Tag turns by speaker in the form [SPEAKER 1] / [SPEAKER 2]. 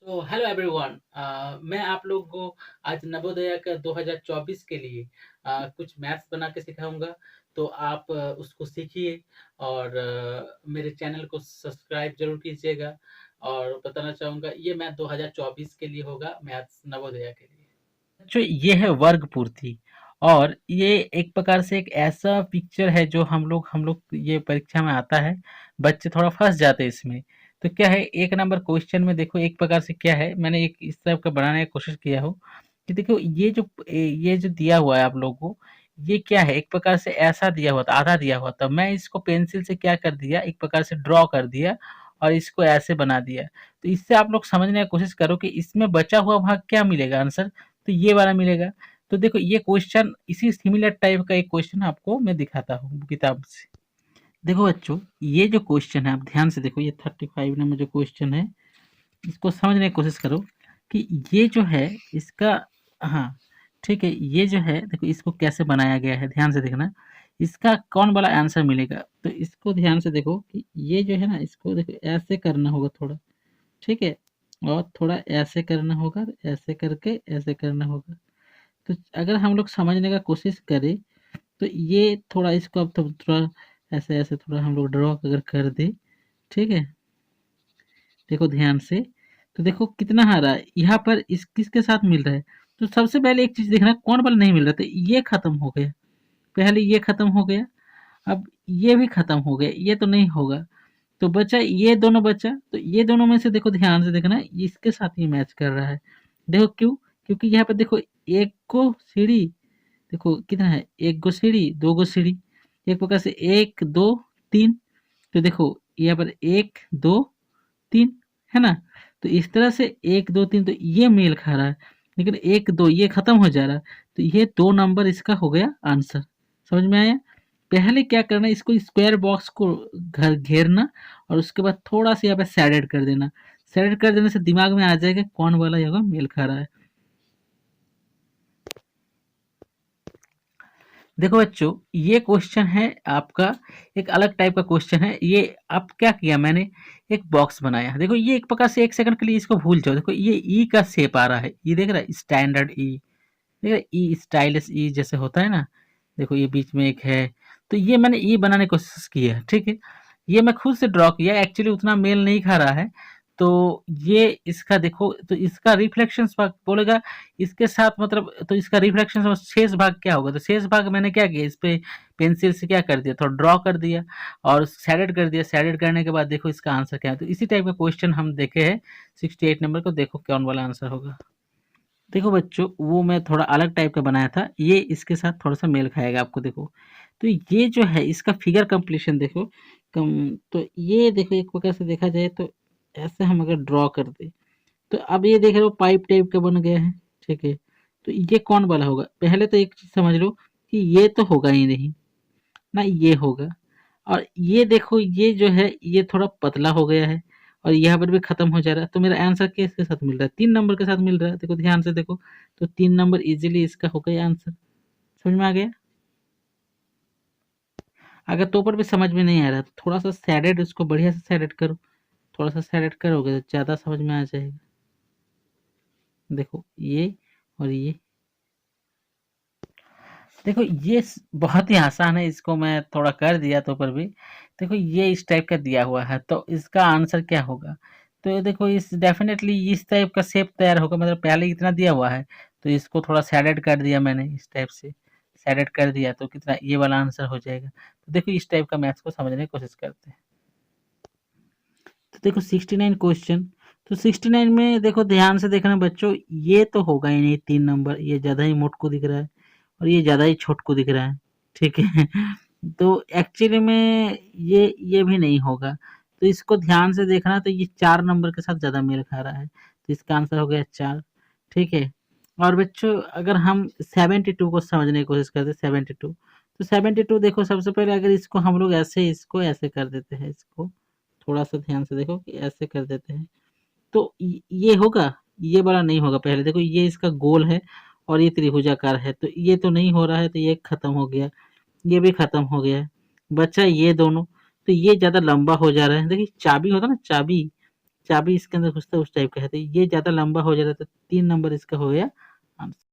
[SPEAKER 1] तो hello everyone. मैं आप लोगों को आज नवोदय का 2024 के लिए कुछ मैथ्स बना के सिखाऊंगा। तो आप उसको सीखिए और मेरे चैनल को सब्सक्राइब जरूर कीजिएगा। और बताना चाहूँगा ये मैथ 2024 के लिए होगा, मैथ्स नवोदय के लिए। बच्चों, ये है वर्ग पूर्ति। और ये एक प्रकार से एक ऐसा पिक्चर है जो हम लोग ये परीक्षा में आता है। बच्चे थोड़ा फंस जाते हैं इसमें। तो क्या है, एक नंबर क्वेश्चन में देखो एक प्रकार से क्या है, मैंने एक इस टाइप का बनाने की कोशिश किया हो कि देखो ये जो दिया हुआ है आप लोगों को, ये क्या है, एक प्रकार से ऐसा दिया हुआ था, आधा दिया हुआ था। मैं इसको पेंसिल से क्या कर दिया, एक प्रकार से ड्रॉ कर दिया और इसको ऐसे बना दिया। तो इससे आप लोग समझने की कोशिश करो कि इसमें बचा हुआ भाग क्या मिलेगा आंसर। तो ये वाला मिलेगा। तो देखो ये क्वेश्चन इसी सिमिलर टाइप का एक क्वेश्चन आपको मैं दिखाता हूँ किताब से। देखो बच्चों, ये जो क्वेश्चन है आप ध्यान से देखो, ये 35 नंबर जो क्वेश्चन है, इसको समझने की कोशिश करो कि ये जो है इसका, हाँ ठीक है, ये जो है देखो इसको कैसे बनाया गया है, ध्यान से देखना। इसका कौन वाला आंसर मिलेगा, तो इसको ध्यान से देखो कि ये जो है ना, इसको देखो ऐसे करना होगा थोड़ा, ठीक है, और थोड़ा ऐसे करना होगा, ऐसे करके ऐसे करना होगा। तो अगर हम लोग समझने का कोशिश करें तो ये थोड़ा इसको अब तो थोड़ा ऐसे ऐसे थोड़ा हम लोग ड्रॉ अगर कर दे, ठीक है, देखो ध्यान से। तो देखो कितना हरा है यहाँ पर, इस किसके साथ मिल रहा है। तो सबसे पहले एक चीज देखना कौन वाला नहीं मिल रहा था, ये खत्म हो गया, पहले ये खत्म हो गया। अब ये भी खत्म हो गया, ये तो नहीं होगा। तो बचा ये दोनों, बचा तो ये दोनों में से देखो ध्यान से देखना, इसके साथ ही मैच कर रहा है। देखो क्यों, क्योंकि यहाँ पर देखो एक को सीढ़ी, देखो कितना है, एक गो सीढ़ी, दो गो सीढ़ी, एक प्रकार से एक दो तीन। तो देखो यहाँ पर एक दो तीन, है ना। तो इस तरह से एक दो तीन, तो ये मेल खा रहा है। लेकिन एक दो ये खत्म हो जा रहा है। तो ये 2 नंबर इसका हो गया आंसर। समझ में आया। पहले क्या करना, इसको स्क्वायर बॉक्स को घर घेरना और उसके बाद थोड़ा सा यहाँ पे सैडेड कर देना। सैडेड कर देने से दिमाग में आ जाएगा कौन वाला यहाँ मेल खा रहा है। देखो बच्चों, ये क्वेश्चन है आपका, एक अलग टाइप का क्वेश्चन है ये। अब क्या किया मैंने, एक बॉक्स बनाया। देखो ये एक प्रकार से एक सेकंड के लिए इसको भूल जाओ। देखो ये ई का शेप आ रहा है, ये देख रहा है, स्टैंडर्ड ई, देख रहा है, ई स्टाइलिश ई जैसे होता है ना। देखो ये बीच में एक है। तो ये मैंने ई बनाने की कोशिश की है, ठीक है। ये मैं खुद से ड्रॉ किया, एक्चुअली उतना मेल नहीं खा रहा है। तो ये इसका देखो, तो इसका रिफ्लेक्शन भाग बोलेगा इसके साथ, मतलब तो इसका रिफ्लेक्शन शेष भाग क्या होगा। तो शेष भाग मैंने क्या किया, इस पे पेंसिल से क्या कर दिया, थोड़ा ड्रॉ कर दिया और सैडेड कर दिया। सैडेड करने के बाद देखो इसका आंसर क्या है। तो इसी टाइप का क्वेश्चन हम देखे हैं 68 नंबर को। देखो कौन वाला आंसर होगा। देखो बच्चों, वो मैं थोड़ा अलग टाइप का बनाया था, ये इसके साथ थोड़ा सा मेल खाएगा आपको। देखो तो ये जो है इसका फिगर कंप्लीशन देखो कम। तो ये देखो एक प्रकार से देखा जाए तो ऐसे हम अगर ड्रॉ कर दे, तो अब ये देख रहे हो पाइप टाइप का बन गया है, ठीक है। तो ये कौन वाला होगा, पहले तो एक चीज समझ लो कि ये तो होगा ही नहीं ना, ये होगा। और ये देखो ये जो है ये थोड़ा पतला हो गया है और यहाँ पर भी खत्म हो जा रहा है। तो मेरा आंसर किसके साथ मिल रहा है, 3 नंबर के साथ मिल रहा है। देखो ध्यान से देखो, तो 3 नंबर इजीली इसका हो गया आंसर। समझ में आ गया। अगर तो ऊपर भी समझ में नहीं आ रहा तो थोड़ा सा सैडेड, उसको बढ़िया से सैडेड करो, थोड़ा सा सैडेड करोगे तो ज्यादा समझ में आ जाएगा। देखो ये और ये, देखो ये बहुत ही आसान है, इसको मैं थोड़ा कर दिया तो पर भी। देखो ये इस टाइप का दिया हुआ है, तो इसका आंसर क्या होगा। तो ये देखो इस डेफिनेटली इस टाइप का शेप तैयार होगा, मतलब पहले इतना दिया हुआ है तो इसको थोड़ा सैडेड कर दिया मैंने, इस टाइप से सैडेड कर दिया तो कितना ये वाला आंसर हो जाएगा। तो देखो इस टाइप का मैथ्स को समझने की कोशिश करते हैं। तो देखो 69 क्वेश्चन। तो 69 में देखो ध्यान से देखना बच्चों, ये तो होगा ही नहीं, 3 नंबर ये ज्यादा ही मोट को दिख रहा है और ये ज़्यादा ही छोट को दिख रहा है, ठीक है। तो एक्चुअली में ये भी नहीं होगा। तो इसको ध्यान से देखना, तो ये 4 नंबर के साथ ज़्यादा मेल खा रहा है, तो इसका आंसर हो गया 4, ठीक है। और बच्चों अगर हम 72 को समझने की कोशिश करते हैं, 72, तो 72 देखो सबसे पहले अगर इसको हम लोग ऐसे इसको ऐसे कर देते हैं, इसको थोड़ा सा ध्यान से देखो कि ऐसे कर देते हैं, तो ये होगा, ये वाला नहीं होगा। पहले देखो ये इसका गोल है और ये त्रिभुजाकार है, तो ये तो नहीं हो रहा है, तो ये खत्म हो गया, ये भी खत्म हो गया है। बचा ये दोनों, तो ये ज्यादा लंबा हो जा रहा है। देखिए चाबी होता ना, चाबी, चाबी इसके अंदर घुसता है उस टाइप का है, तो ये ज़्यादा लंबा हो जा रहा था, 3 नंबर इसका हो गया आंसर।